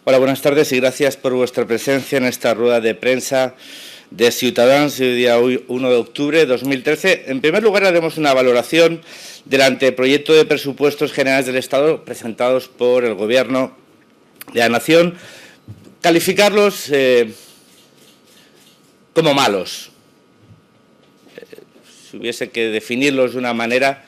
Hola, buenas tardes y gracias por vuestra presencia en esta rueda de prensa de Ciudadanos el día 1 de octubre de 2013. En primer lugar, haremos una valoración del anteproyecto de presupuestos generales del Estado presentados por el Gobierno de la Nación. Calificarlos como malos. Si hubiese que definirlos de una manera,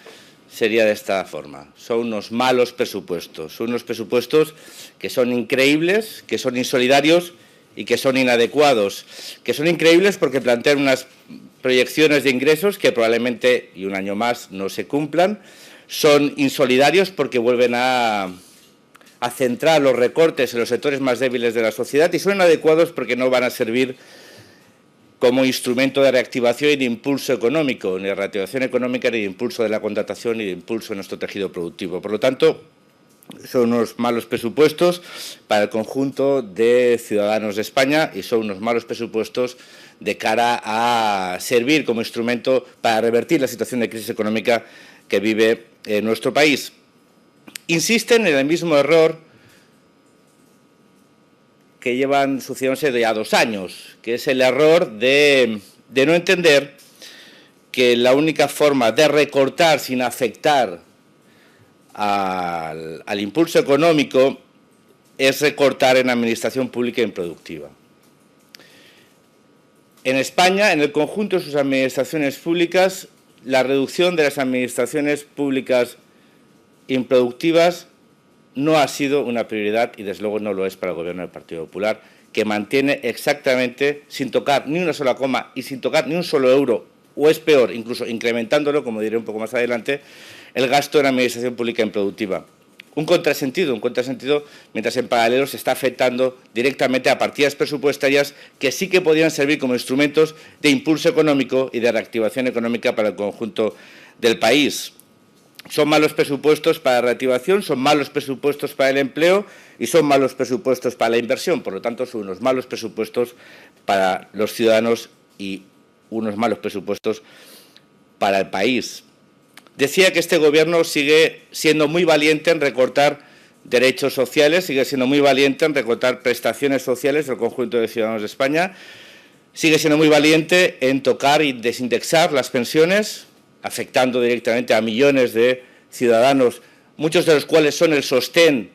sería de esta forma. Son unos malos presupuestos. Son unos presupuestos que son increíbles, que son insolidarios y que son inadecuados. Que son increíbles porque plantean unas proyecciones de ingresos que probablemente, y un año más, no se cumplan. Son insolidarios porque vuelven a centrar los recortes en los sectores más débiles de la sociedad, y son inadecuados porque no van a servir como instrumento de reactivación y de impulso económico, ni de reactivación económica, ni de impulso de la contratación, ni de impulso de nuestro tejido productivo. Por lo tanto, son unos malos presupuestos para el conjunto de ciudadanos de España y son unos malos presupuestos de cara a servir como instrumento para revertir la situación de crisis económica que vive nuestro país. Insisten en el mismo error que llevan sucediéndose ya 2 años, que es el error de no entender que la única forma de recortar sin afectar al impulso económico es recortar en administración pública improductiva. En España, en el conjunto de sus administraciones públicas, la reducción de las administraciones públicas improductivas no ha sido una prioridad y, desde luego, no lo es para el Gobierno del Partido Popular, que mantiene exactamente, sin tocar ni una sola coma y sin tocar ni un solo euro, o es peor, incluso incrementándolo, como diré un poco más adelante, el gasto en administración pública improductiva. Un contrasentido, mientras en paralelo se está afectando directamente a partidas presupuestarias que sí que podrían servir como instrumentos de impulso económico y de reactivación económica para el conjunto del país. Son malos presupuestos para la reactivación, son malos presupuestos para el empleo y son malos presupuestos para la inversión. Por lo tanto, son unos malos presupuestos para los ciudadanos y unos malos presupuestos para el país. Decía que este Gobierno sigue siendo muy valiente en recortar derechos sociales, sigue siendo muy valiente en recortar prestaciones sociales del conjunto de ciudadanos de España, sigue siendo muy valiente en tocar y desindexar las pensiones, afectando directamente a millones de ciudadanos, muchos de los cuales son el sostén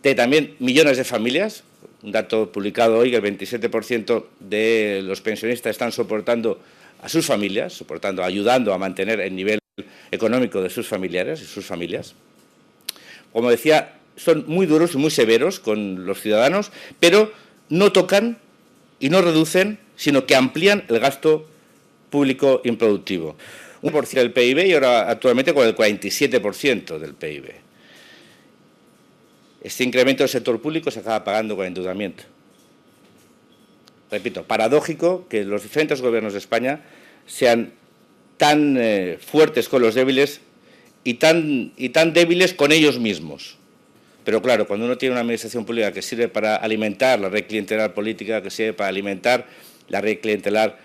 de también millones de familias. Un dato publicado hoy, que el 27% de los pensionistas están soportando a sus familias, ayudando a mantener el nivel económico de sus familiares y sus familias. Como decía, son muy duros y muy severos con los ciudadanos, pero no tocan y no reducen, sino que amplían el gasto público improductivo. 1% del PIB y ahora actualmente con el 47% del PIB. Este incremento del sector público se acaba pagando con endeudamiento. Repito, paradójico que los diferentes gobiernos de España sean tan fuertes con los débiles y tan débiles con ellos mismos. Pero claro, cuando uno tiene una administración pública que sirve para alimentar la red clientelar política, que sirve para alimentar la red clientelar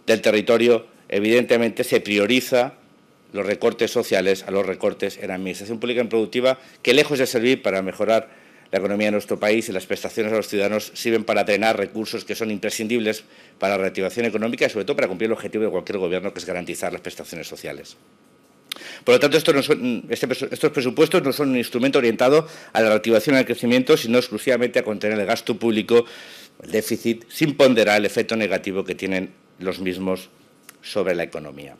del territorio, evidentemente se prioriza los recortes sociales a los recortes en la administración pública improductiva, que lejos de servir para mejorar la economía de nuestro país y las prestaciones a los ciudadanos, sirven para drenar recursos que son imprescindibles para la reactivación económica y, sobre todo, para cumplir el objetivo de cualquier gobierno, que es garantizar las prestaciones sociales. Por lo tanto, estos presupuestos no son un instrumento orientado a la reactivación y al crecimiento, sino exclusivamente a contener el gasto público, el déficit, sin ponderar el efecto negativo que tienen los mismos sobre la economía.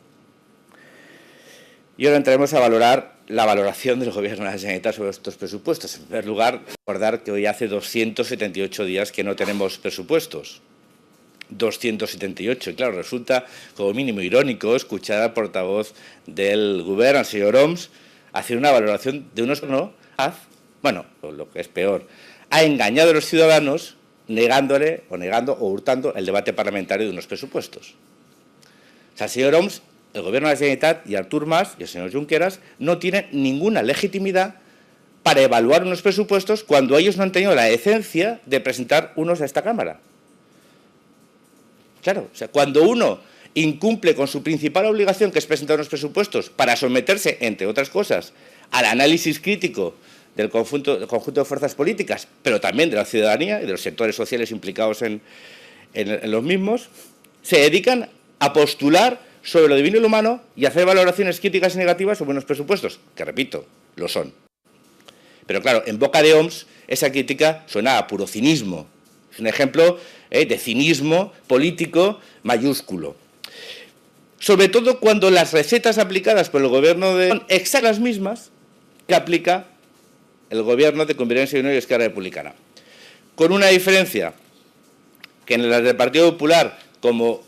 Y ahora entraremos a valorar la valoración del Gobierno de la Generalitat sobre estos presupuestos. En primer lugar, recordar que hoy hace 278 días que no tenemos presupuestos. 278. Y claro, resulta como mínimo irónico escuchar al portavoz del Gobierno, al señor Homs, hacer una valoración de unos lo que es peor, ha engañado a los ciudadanos negando o hurtando el debate parlamentario de unos presupuestos. O sea, el señor Homs, el Gobierno de la Generalitat y Artur Mas y el señor Junqueras no tienen ninguna legitimidad para evaluar unos presupuestos cuando ellos no han tenido la decencia de presentar unos a esta Cámara. Claro, o sea, cuando uno incumple con su principal obligación, que es presentar unos presupuestos para someterse, entre otras cosas, al análisis crítico del conjunto de fuerzas políticas, pero también de la ciudadanía y de los sectores sociales implicados en los mismos, se dedican a postular sobre lo divino y lo humano y a hacer valoraciones críticas y negativas sobre unos presupuestos, que repito, lo son. Pero claro, en boca de Homs esa crítica suena a puro cinismo. Es un ejemplo de cinismo político mayúsculo. Sobre todo cuando las recetas aplicadas por el gobierno son exactamente las mismas que aplica el gobierno de Convergencia y Unión y Esquerra Republicana. Con una diferencia, que en las del Partido Popular, como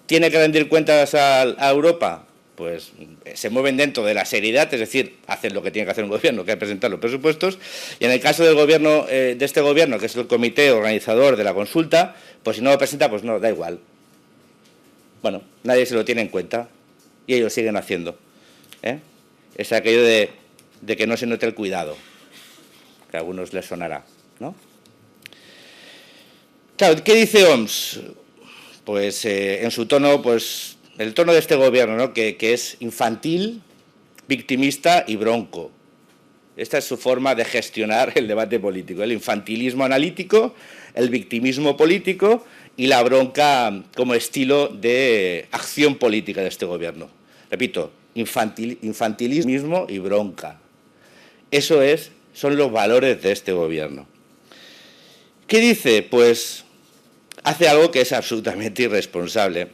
tiene que rendir cuentas a Europa, pues se mueven dentro de la seriedad, es decir, hacen lo que tiene que hacer un gobierno, que es presentar los presupuestos, y en el caso del gobierno, de este gobierno, que es el comité organizador de la consulta, pues si no lo presenta, pues no, da igual. Bueno, nadie se lo tiene en cuenta y ellos siguen haciendo. Es aquello de que no se note el cuidado, que a algunos les sonará, ¿no? Claro, ¿qué dice Homs? Pues en su tono, pues el tono de este gobierno, ¿no? que es infantil, victimista y bronco. Esta es su forma de gestionar el debate político, el infantilismo analítico, el victimismo político y la bronca como estilo de acción política de este gobierno. Repito, infantilismo y bronca. Eso son los valores de este gobierno. ¿Qué dice? Pues hace algo que es absolutamente irresponsable,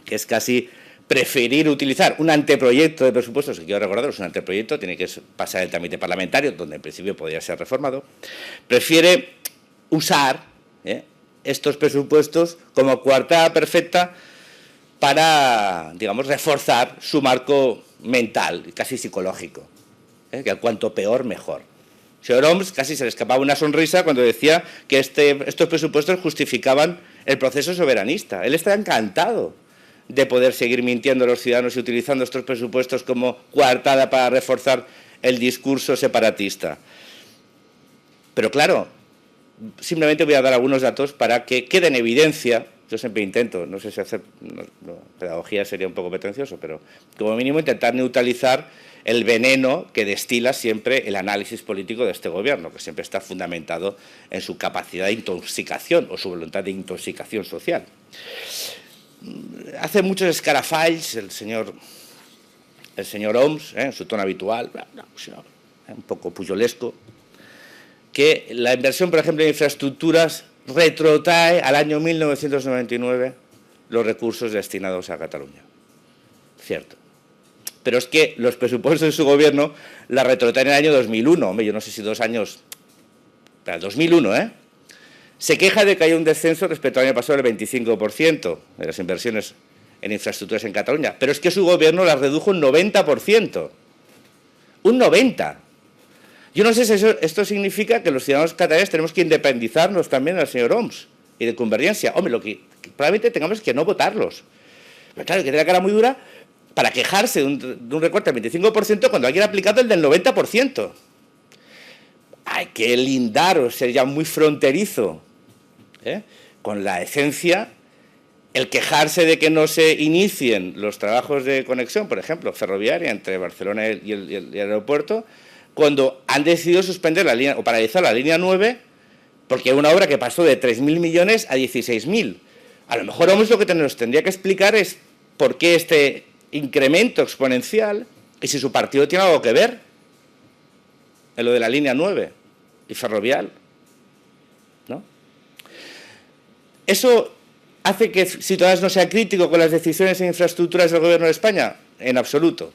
que es casi preferir utilizar un anteproyecto de presupuestos, que quiero recordaros, un anteproyecto, tiene que pasar el trámite parlamentario, donde en principio podría ser reformado, prefiere usar estos presupuestos como coartada perfecta para, digamos, reforzar su marco mental, casi psicológico, que cuanto peor, mejor. Señor Homs casi se le escapaba una sonrisa cuando decía que estos presupuestos justificaban el proceso soberanista. Él está encantado de poder seguir mintiendo a los ciudadanos y utilizando estos presupuestos como coartada para reforzar el discurso separatista. Pero claro, simplemente voy a dar algunos datos para que quede en evidencia. Yo siempre intento, no sé si hacer pedagogía sería un poco pretencioso, pero como mínimo intentar neutralizar el veneno que destila siempre el análisis político de este gobierno, que siempre está fundamentado en su capacidad de intoxicación o su voluntad de intoxicación social. Hace muchos escarafalls el señor Homs, en su tono habitual, un poco puyolesco, que la inversión, por ejemplo, en infraestructuras retrotrae al año 1999 los recursos destinados a Cataluña. Cierto. Pero es que los presupuestos de su gobierno la retrotraen en el año 2001. Hombre, yo no sé si 2 años... Pero 2001, Se queja de que hay un descenso respecto al año pasado del 25% de las inversiones en infraestructuras en Cataluña. Pero es que su gobierno las redujo un 90%. Un 90%. Yo no sé si esto significa que los ciudadanos catalanes tenemos que independizarnos también del señor Homs y de Convergencia. Hombre, lo que probablemente tengamos que no votarlos. Pero claro, que tiene la cara muy dura para quejarse de un recorte del 25% cuando alguien ha aplicado el del 90%. Hay que lindar o ser ya muy fronterizo con la esencia, el quejarse de que no se inicien los trabajos de conexión, por ejemplo, ferroviaria entre Barcelona y el aeropuerto, cuando han decidido suspender la línea o paralizar la línea 9 porque es una obra que pasó de 3.000 millones a 16.000. A lo mejor lo que nos tendría que explicar es por qué este incremento exponencial y si su partido tiene algo que ver en lo de la línea 9 y ferrovial, ¿no? ¿Eso hace que Ciudadanos no sea crítico con las decisiones en infraestructuras del Gobierno de España? En absoluto.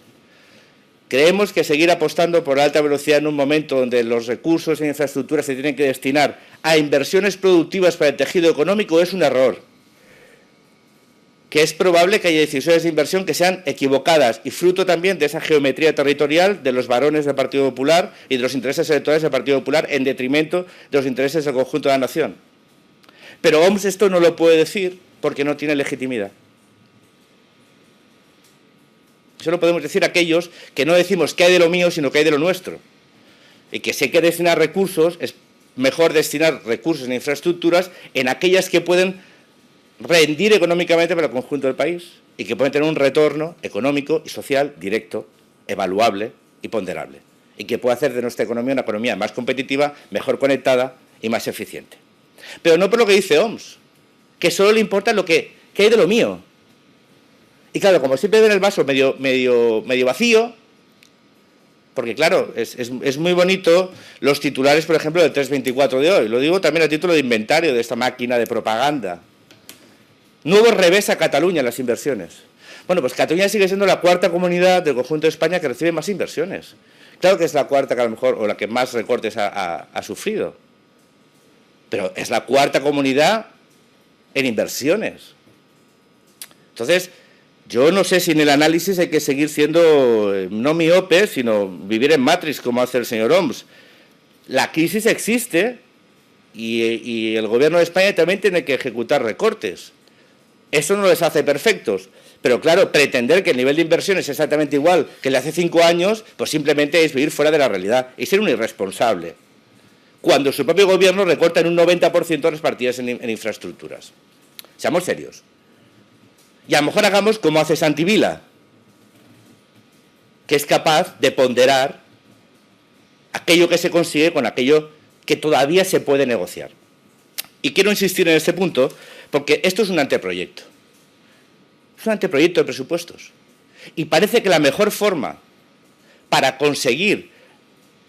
Creemos que seguir apostando por la alta velocidad en un momento donde los recursos en infraestructuras se tienen que destinar a inversiones productivas para el tejido económico es un error. Que es probable que haya decisiones de inversión que sean equivocadas y fruto también de esa geometría territorial de los varones del Partido Popular y de los intereses electorales del Partido Popular en detrimento de los intereses del conjunto de la nación. Pero Homs esto no lo puede decir porque no tiene legitimidad. Solo podemos decir aquellos que no decimos que hay de lo mío, sino que hay de lo nuestro. Y que si hay que destinar recursos, es mejor destinar recursos en infraestructuras en aquellas que pueden rendir económicamente para el conjunto del país y que pueden tener un retorno económico y social directo, evaluable y ponderable. y que pueda hacer de nuestra economía una economía más competitiva, mejor conectada y más eficiente. Pero no por lo que dice OMS, que solo le importa lo que hay de lo mío. Y claro, como siempre ven el vaso medio vacío, porque claro, es muy bonito los titulares, por ejemplo, del 324 de hoy. Lo digo también a título de inventario de esta máquina de propaganda. Nuevo revés a Cataluña en las inversiones. Bueno, pues Cataluña sigue siendo la cuarta comunidad del conjunto de España que recibe más inversiones. Claro que es la cuarta que a lo mejor, o la que más recortes ha sufrido. Pero es la cuarta comunidad en inversiones. Entonces, yo no sé si en el análisis hay que seguir siendo no miope, sino vivir en Matrix, como hace el señor OMS. La crisis existe y el gobierno de España también tiene que ejecutar recortes. Eso no les hace perfectos. Pero claro, pretender que el nivel de inversión es exactamente igual que el de hace 5 años, pues simplemente es vivir fuera de la realidad y ser un irresponsable. Cuando su propio gobierno recorta en un 90% las partidas en infraestructuras. Seamos serios. Y a lo mejor hagamos como hace Santi Vila, que es capaz de ponderar aquello que se consigue con aquello que todavía se puede negociar. Y quiero insistir en este punto porque esto es un anteproyecto. Es un anteproyecto de presupuestos. Y parece que la mejor forma para conseguir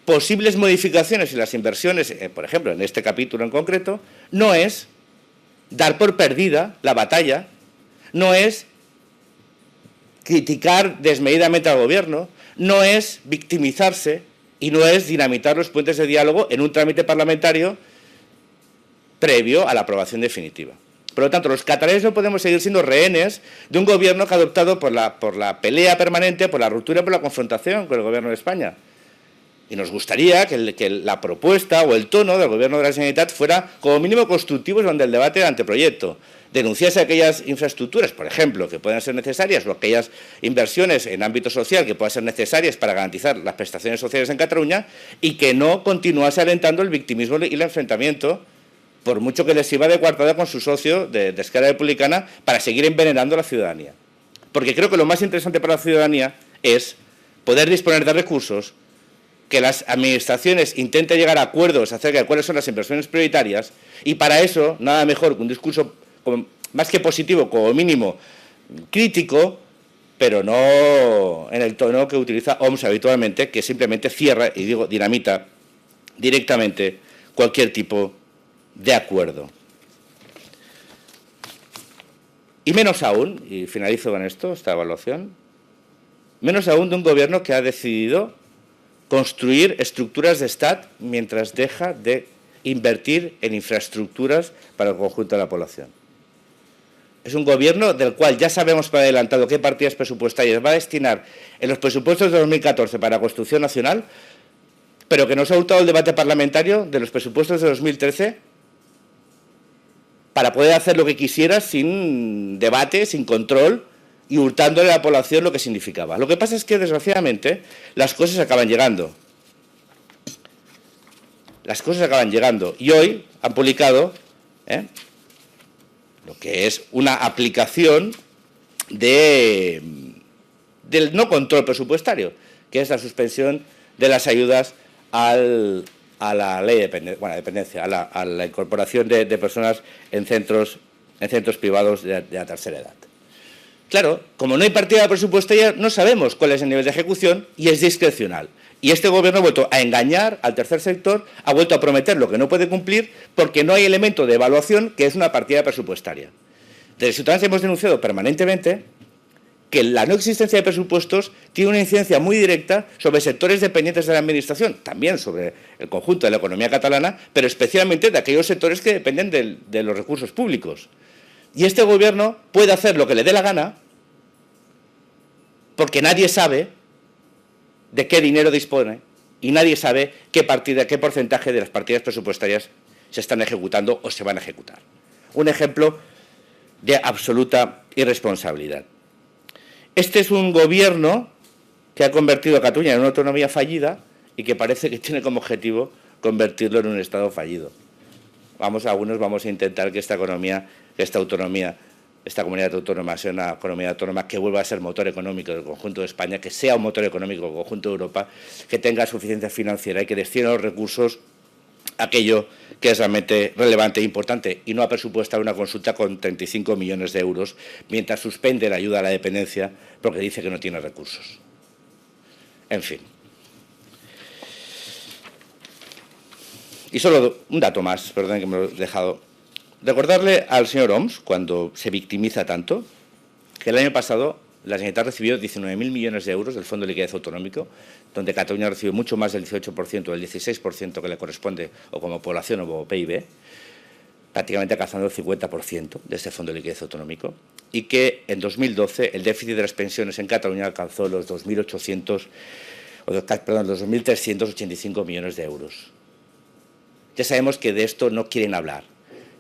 posibles modificaciones en las inversiones, por ejemplo, en este capítulo en concreto, no es dar por perdida la batalla, no es criticar desmedidamente al gobierno, no es victimizarse y no es dinamitar los puentes de diálogo en un trámite parlamentario previo a la aprobación definitiva. Por lo tanto, los catalanes no podemos seguir siendo rehenes de un gobierno que ha adoptado por la pelea permanente, por la ruptura, por la confrontación con el gobierno de España. Y nos gustaría que la propuesta o el tono del gobierno de la Generalitat fuera como mínimo constructivo durante el debate del anteproyecto. Denunciase aquellas infraestructuras, por ejemplo, que puedan ser necesarias o aquellas inversiones en ámbito social que puedan ser necesarias para garantizar las prestaciones sociales en Cataluña y que no continuase alentando el victimismo y el enfrentamiento, por mucho que les sirva de coartada con su socio de Esquerra Republicana para seguir envenenando a la ciudadanía. Porque creo que lo más interesante para la ciudadanía es poder disponer de recursos, que las administraciones intenten llegar a acuerdos acerca de cuáles son las inversiones prioritarias y para eso nada mejor que un discurso más que positivo, como mínimo crítico, pero no en el tono que utiliza OMS habitualmente, que simplemente cierra, y digo dinamita, directamente cualquier tipo de acuerdo. Y menos aún, y finalizo con esto, esta evaluación, menos aún de un gobierno que ha decidido construir estructuras de Estado mientras deja de invertir en infraestructuras para el conjunto de la población. Es un gobierno del cual ya sabemos por adelantado qué partidas presupuestarias va a destinar en los presupuestos de 2014 para la construcción nacional, pero que nos ha hurtado el debate parlamentario de los presupuestos de 2013 para poder hacer lo que quisiera sin debate, sin control, y hurtándole a la población lo que significaba. Lo que pasa es que, desgraciadamente, las cosas acaban llegando. Las cosas acaban llegando. Y hoy han publicado lo que es una aplicación del no control presupuestario, que es la suspensión de las ayudas a la ley de dependencia, a la incorporación de personas en centros privados de la tercera edad. Claro, como no hay partida presupuestaria, no sabemos cuál es el nivel de ejecución y es discrecional. Y este gobierno ha vuelto a engañar al tercer sector, ha vuelto a prometer lo que no puede cumplir porque no hay elemento de evaluación que es una partida presupuestaria. Desde Ciudadanos hemos denunciado permanentemente que la no existencia de presupuestos tiene una incidencia muy directa sobre sectores dependientes de la Administración, también sobre el conjunto de la economía catalana, pero especialmente de aquellos sectores que dependen de los recursos públicos. Y este gobierno puede hacer lo que le dé la gana porque nadie sabe de qué dinero dispone y nadie sabe qué porcentaje de las partidas presupuestarias se están ejecutando o se van a ejecutar. Un ejemplo de absoluta irresponsabilidad. Este es un gobierno que ha convertido a Cataluña en una autonomía fallida y que parece que tiene como objetivo convertirlo en un Estado fallido. Algunos vamos a intentar que esta autonomía, esta comunidad autónoma sea una comunidad autónoma que vuelva a ser motor económico del conjunto de España, que sea un motor económico del conjunto de Europa, que tenga suficiencia financiera y que destine los recursos a aquello que es realmente relevante e importante, y no a presupuestar una consulta con 35 millones de euros mientras suspende la ayuda a la dependencia porque dice que no tiene recursos. En fin. Y solo un dato más, perdón que me lo he dejado. Recordarle al señor Homs, cuando se victimiza tanto, que el año pasado la Generalitat recibió 19.000 millones de euros del Fondo de Liquidez Autonómico, donde Cataluña recibe mucho más del 18%, del 16% que le corresponde, o como población o como PIB, prácticamente alcanzando el 50% de este Fondo de Liquidez Autonómico, y que en 2012 el déficit de las pensiones en Cataluña alcanzó los 2.385 millones de euros. Ya sabemos que de esto no quieren hablar.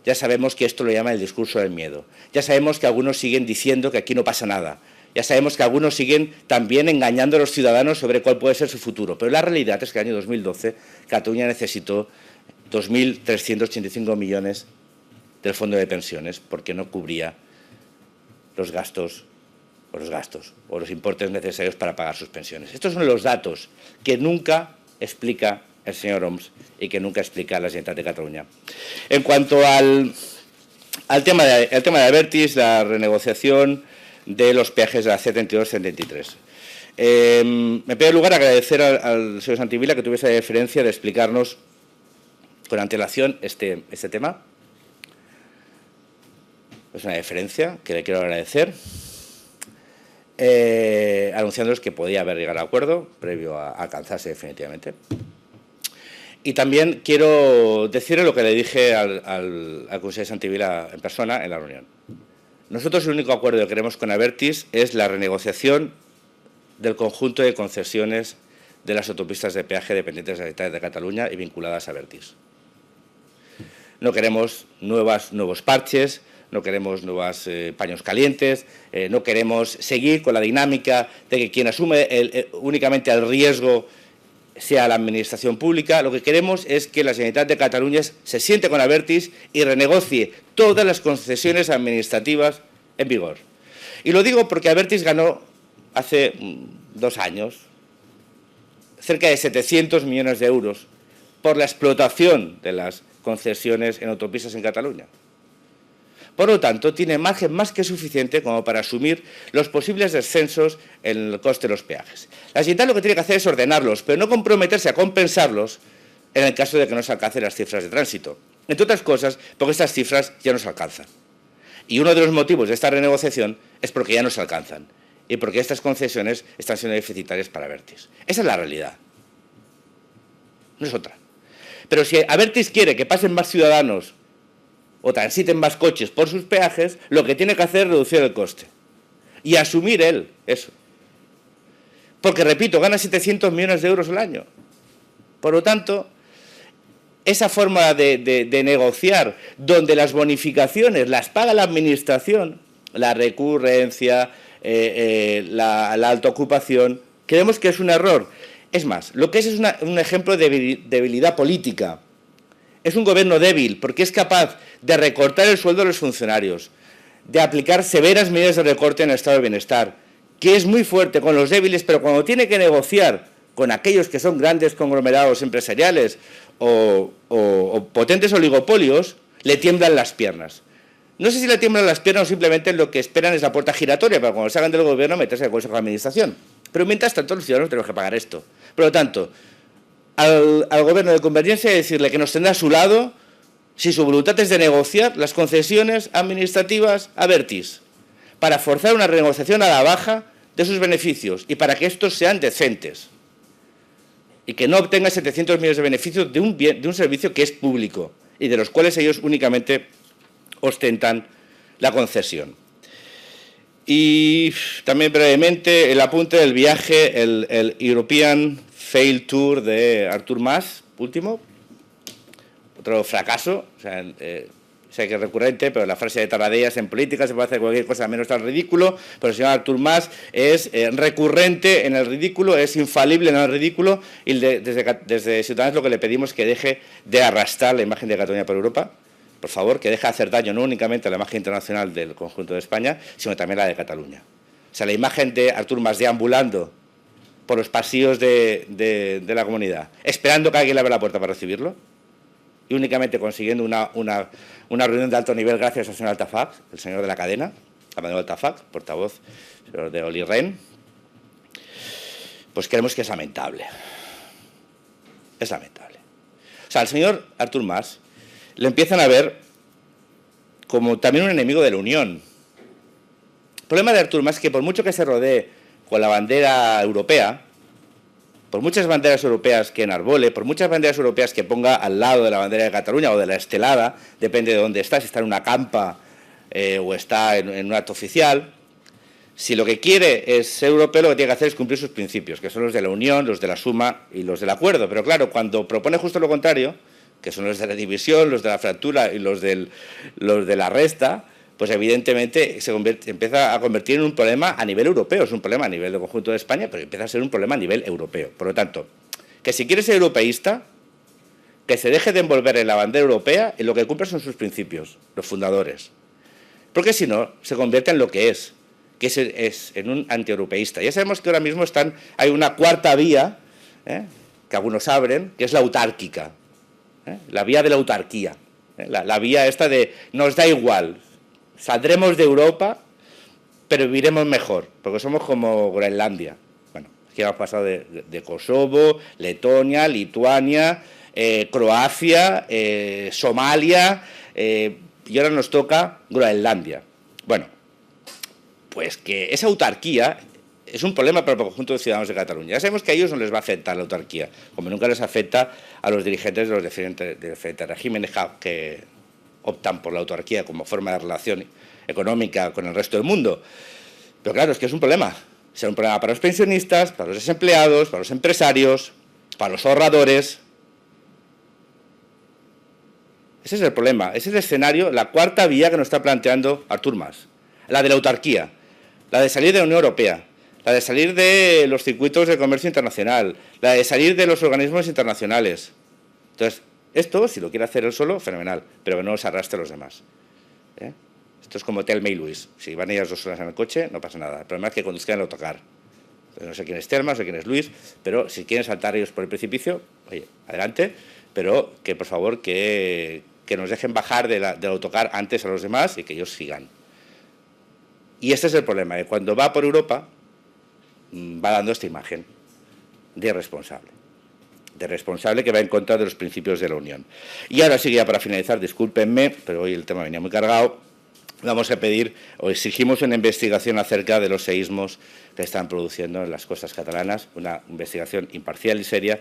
Ya sabemos que esto lo llaman el discurso del miedo. Ya sabemos que algunos siguen diciendo que aquí no pasa nada. Ya sabemos que algunos siguen también engañando a los ciudadanos sobre cuál puede ser su futuro. Pero la realidad es que en el año 2012 Cataluña necesitó 2.385 millones del fondo de pensiones porque no cubría los gastos o los importes necesarios para pagar sus pensiones. Estos son los datos que nunca explica el señor Homs y que nunca explica la Generalitat de Cataluña. En cuanto al tema de Abertis, la renegociación de los peajes de la C32-73. En primer lugar, agradecer al señor Santivila que tuviese la deferencia de explicarnos con antelación este tema. Es una deferencia que le quiero agradecer, anunciándoles que podía haber llegado a acuerdo previo a alcanzarse definitivamente. Y también quiero decirle lo que le dije al consejero Santivila en persona en la reunión. Nosotros el único acuerdo que queremos con Abertis es la renegociación del conjunto de concesiones de las autopistas de peaje dependientes de la Generalitat de Cataluña y vinculadas a Abertis. No queremos nuevos parches, no queremos nuevos paños calientes, no queremos seguir con la dinámica de que quien asume únicamente el riesgo sea la Administración pública. Lo que queremos es que la Generalitat de Cataluña se siente con Abertis y renegocie todas las concesiones administrativas en vigor. Y lo digo porque Abertis ganó hace 2 años cerca de 700 millones de euros por la explotación de las concesiones en autopistas en Cataluña. Por lo tanto, tiene margen más que suficiente como para asumir los posibles descensos en el coste de los peajes. La Generalitat lo que tiene que hacer es ordenarlos, pero no comprometerse a compensarlos en el caso de que no se alcancen las cifras de tránsito. Entre otras cosas, porque estas cifras ya no se alcanzan. Y uno de los motivos de esta renegociación es porque ya no se alcanzan y porque estas concesiones están siendo deficitarias para Abertis. Esa es la realidad. No es otra. Pero si Abertis quiere que pasen más ciudadanos o transiten más coches por sus peajes, lo que tiene que hacer es reducir el coste y asumir él eso. Porque, repito, gana 700 millones de euros al año. Por lo tanto, esa forma de negociar, donde las bonificaciones las paga la Administración, la recurrencia, la alta ocupación, creemos que es un error. Es más, lo que es un ejemplo de debilidad política. Es un gobierno débil porque es capaz de recortar el sueldo de los funcionarios, de aplicar severas medidas de recorte en el estado de bienestar, que es muy fuerte con los débiles, pero cuando tiene que negociar con aquellos que son grandes conglomerados empresariales o potentes oligopolios, le tiemblan las piernas. No sé si le tiemblan las piernas o simplemente lo que esperan es la puerta giratoria para cuando salgan del gobierno meterse al Consejo de Administración. Pero mientras tanto los ciudadanos tenemos que pagar esto. Por lo tanto, al gobierno de Convergencia decirle que nos tendrá a su lado si su voluntad es de negociar las concesiones administrativas a Abertis para forzar una renegociación a la baja de sus beneficios y para que estos sean decentes y que no obtenga 700 millones de beneficios de un servicio que es público y de los cuales ellos únicamente ostentan la concesión. Y también brevemente el apunte del viaje, el European Fail Tour de Artur Mas, último, otro fracaso, o sea, sé que es recurrente, pero la frase de Tarradellas en política se puede hacer cualquier cosa menos tan ridículo, pero el señor Artur Mas es recurrente en el ridículo, es infalible en el ridículo, y desde Ciudadanos lo que le pedimos es que deje de arrastrar la imagen de Cataluña por Europa, por favor, que deje de hacer daño no únicamente a la imagen internacional del conjunto de España, sino también a la de Cataluña. O sea, la imagen de Artur Mas deambulando por los pasillos de la comunidad, esperando que alguien le abra la puerta para recibirlo, y únicamente consiguiendo una reunión de alto nivel gracias al señor Altafaj, el señor de la cadena, Amadeo Altafaj, portavoz de Olli Rehn, pues creemos que es lamentable. Es lamentable. O sea, al señor Artur Mas le empiezan a ver como también un enemigo de la Unión. El problema de Artur Mas es que por mucho que se rodee con la bandera europea, por muchas banderas europeas que enarbole, por muchas banderas europeas que ponga al lado de la bandera de Cataluña o de la estelada, depende de dónde está, si está en una campa o está en un acto oficial, si lo que quiere es ser europeo, lo que tiene que hacer es cumplir sus principios, que son los de la unión, los de la suma y los del acuerdo. Pero claro, cuando propone justo lo contrario, que son los de la división, los de la fractura y los de la resta, pues evidentemente empieza a convertir en un problema a nivel europeo. Es un problema a nivel del conjunto de España, pero empieza a ser un problema a nivel europeo. Por lo tanto, que si quiere ser europeísta, que se deje de envolver en la bandera europea y lo que cumple son sus principios, los fundadores. Porque si no, se convierte en lo que es en un antieuropeísta. Ya sabemos que ahora mismo hay una cuarta vía, que algunos abren, que es la autárquica, la vía de la autarquía, la vía esta de nos da igual, saldremos de Europa, pero viviremos mejor, porque somos como Groenlandia. Bueno, aquí hemos pasado de Kosovo, Letonia, Lituania, Croacia, Somalia, y ahora nos toca Groenlandia. Bueno, pues que esa autarquía es un problema para el conjunto de ciudadanos de Cataluña. Ya sabemos que a ellos no les va a afectar la autarquía, como nunca les afecta a los dirigentes de los diferentes regímenes que optan por la autarquía como forma de relación económica con el resto del mundo. Pero claro, es que es un problema. Será un problema para los pensionistas, para los desempleados, para los empresarios, para los ahorradores. Ese es el problema, ese es el escenario, la cuarta vía que nos está planteando Artur Mas. La de la autarquía, la de salir de la Unión Europea, la de salir de los circuitos de comercio internacional, la de salir de los organismos internacionales. Entonces, esto, si lo quiere hacer él solo, fenomenal, pero que no os arrastre a los demás. Esto es como Telma y Luis. Si van ellas 2 horas en el coche, no pasa nada. El problema es que conduzcan el autocar. No sé quién es Telma, no sé quién es Luis, pero si quieren saltar ellos por el precipicio, oye, adelante, pero que por favor que nos dejen bajar del autocar antes a los demás y que ellos sigan. Y este es el problema, que cuando va por Europa va dando esta imagen de responsable que va en contra de los principios de la Unión. Y ahora sí, ya para finalizar, discúlpenme, pero hoy el tema venía muy cargado, vamos a pedir o exigimos una investigación acerca de los seísmos que están produciendo en las costas catalanas, una investigación imparcial y seria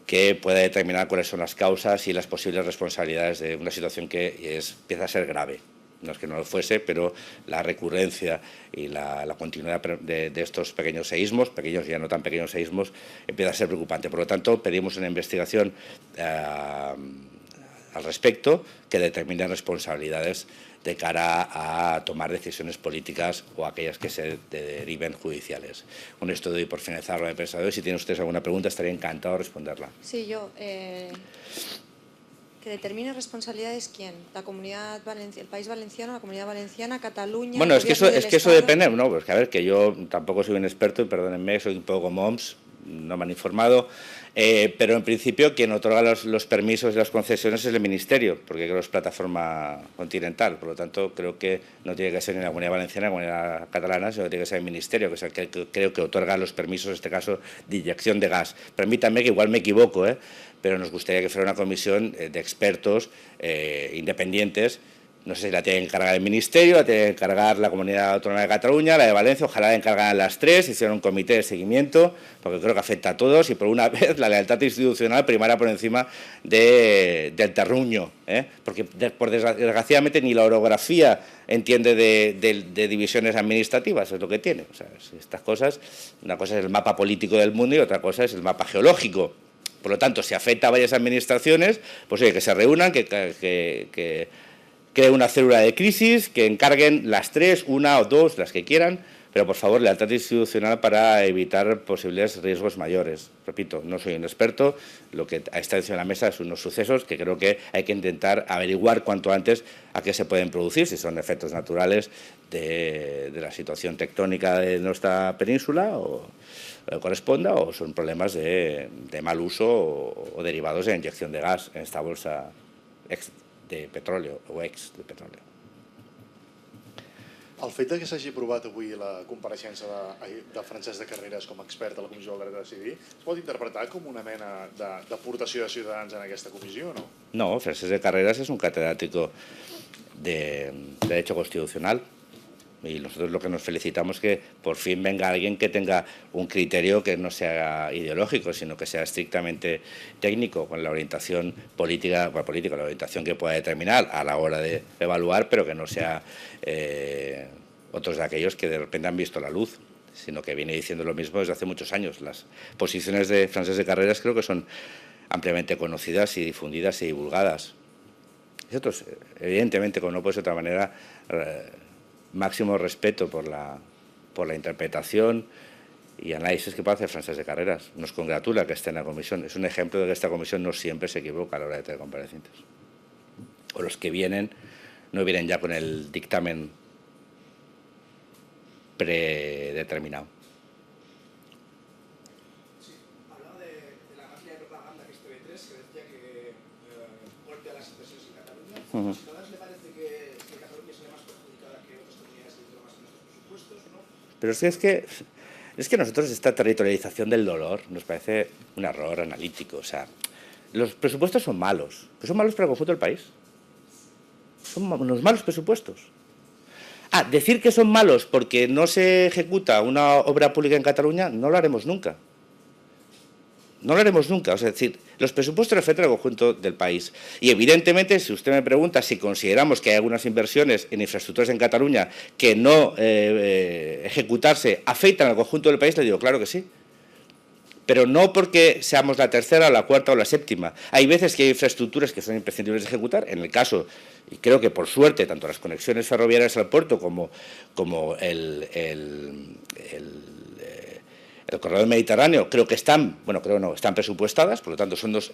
que pueda determinar cuáles son las causas y las posibles responsabilidades de una situación que empieza a ser grave. No es que no lo fuese, pero la recurrencia y la continuidad de estos pequeños seísmos, pequeños y ya no tan pequeños seísmos, empieza a ser preocupante. Por lo tanto, pedimos una investigación al respecto que determine responsabilidades de cara a tomar decisiones políticas o aquellas que se deriven judiciales. Con esto doy por finalizar la de prensa de hoy. Si tienen ustedes alguna pregunta, estaría encantado de responderla. Sí, yo. ¿Que determine responsabilidades quién? ¿La Comunidad Valenciana, el País Valenciano, la Comunidad Valenciana, Cataluña? Bueno, es que eso depende, no, pues que a ver, que yo tampoco soy un experto, y perdónenme, soy un poco MOMS, no me han informado, pero en principio quien otorga los permisos y las concesiones es el Ministerio, porque creo que es plataforma continental, por lo tanto creo que no tiene que ser ni la Comunidad Valenciana ni la Comunidad Catalana, sino que tiene que ser el Ministerio, que es el que creo que otorga los permisos, en este caso, de inyección de gas. Permítanme que igual me equivoco, pero nos gustaría que fuera una comisión de expertos independientes. No sé si la tiene que encargar el Ministerio, la tiene que encargar la Comunidad Autónoma de Cataluña, la de Valencia, ojalá la encargaran las tres, hicieran un comité de seguimiento, porque creo que afecta a todos y por una vez la lealtad institucional primará por encima del terruño, porque desgraciadamente ni la orografía entiende de divisiones administrativas, es lo que tiene. O sea, estas cosas, una cosa es el mapa político del mundo y otra cosa es el mapa geológico. Por lo tanto, si afecta a varias administraciones, pues oye, que se reúnan, que creen una célula de crisis, que encarguen las tres, una o dos, las que quieran, pero por favor, lealtad institucional para evitar posibles riesgos mayores. Repito, no soy un experto, lo que está encima de la mesa son unos sucesos que creo que hay que intentar averiguar cuanto antes a qué se pueden producir, si son efectos naturales de la situación tectónica de nuestra península o corresponda, o son problemas de mal uso o derivados de inyección de gas en esta bolsa de petróleo o ex de petróleo. El fet que s'hagi aprovat avui la compareixença de Francesc de Carreras com a expert a la Comissió del Dret a Decidir es pot interpretar com una mena d'aportació de Ciutadans en aquesta comissió o no? No, Francesc de Carreras es un catedrático de Derecho Constitucional y nosotros lo que nos felicitamos es que por fin venga alguien que tenga un criterio que no sea ideológico, sino que sea estrictamente técnico, con la orientación política, la orientación que pueda determinar a la hora de evaluar, pero que no sea otros de aquellos que de repente han visto la luz, sino que viene diciendo lo mismo desde hace muchos años. Las posiciones de Francesc de Carreras creo que son ampliamente conocidas y difundidas y divulgadas. Nosotros, evidentemente, como no puede ser de otra manera, máximo respeto por la interpretación y análisis que puede hacer Francesc de Carreras. Nos congratula que esté en la comisión. Es un ejemplo de que esta comisión no siempre se equivoca a la hora de tener comparecientes. O los que vienen, no vienen ya con el dictamen predeterminado. Sí, hablaba de la máquina de propaganda que es TV3, que decía que golpea las inversiones en Cataluña. ¿A Ciudadanos le parece que Cataluña sería más perjudicada que otras comunidades dentro más de nuestros presupuestos, no? Pero es que nosotros esta territorialización del dolor nos parece un error analítico. O sea, los presupuestos son malos, pero son malos para el conjunto del país. Son unos malos presupuestos. Decir que son malos porque no se ejecuta una obra pública en Cataluña, no lo haremos nunca. No lo haremos nunca. O sea, es decir, los presupuestos reflejan el conjunto del país. Y evidentemente, si usted me pregunta si consideramos que hay algunas inversiones en infraestructuras en Cataluña que no ejecutarse afectan al conjunto del país, le digo, claro que sí. Pero no porque seamos la tercera, la cuarta o la séptima. Hay veces que hay infraestructuras que son imprescindibles de ejecutar. En el caso, y creo que por suerte, tanto las conexiones ferroviarias al puerto como el corredor mediterráneo, creo que están presupuestadas, por lo tanto son dos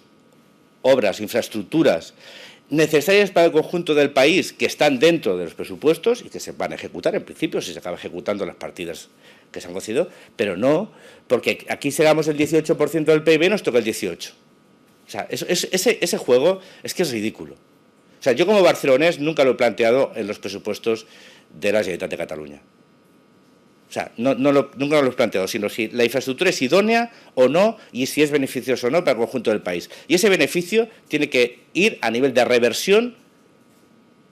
obras, infraestructuras necesarias para el conjunto del país que están dentro de los presupuestos y que se van a ejecutar en principio si se acaba ejecutando las partidas que se han concedido, pero no porque aquí seamos el 18% del PIB nos toca el 18%. O sea, ese juego es que es ridículo. O sea, yo como barcelonés nunca lo he planteado en los presupuestos de la Generalitat de Cataluña. O sea, nunca lo he planteado, sino si la infraestructura es idónea o no y si es beneficioso o no para el conjunto del país. Y ese beneficio tiene que ir a nivel de reversión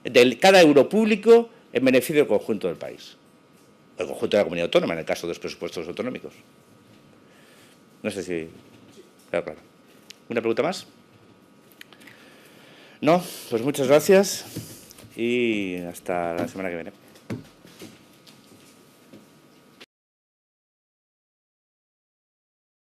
de cada euro público en beneficio del conjunto del país. O el conjunto de la comunidad autónoma, en el caso de los presupuestos autonómicos. No sé si... Claro. ¿Una pregunta más? No, pues muchas gracias y hasta la semana que viene.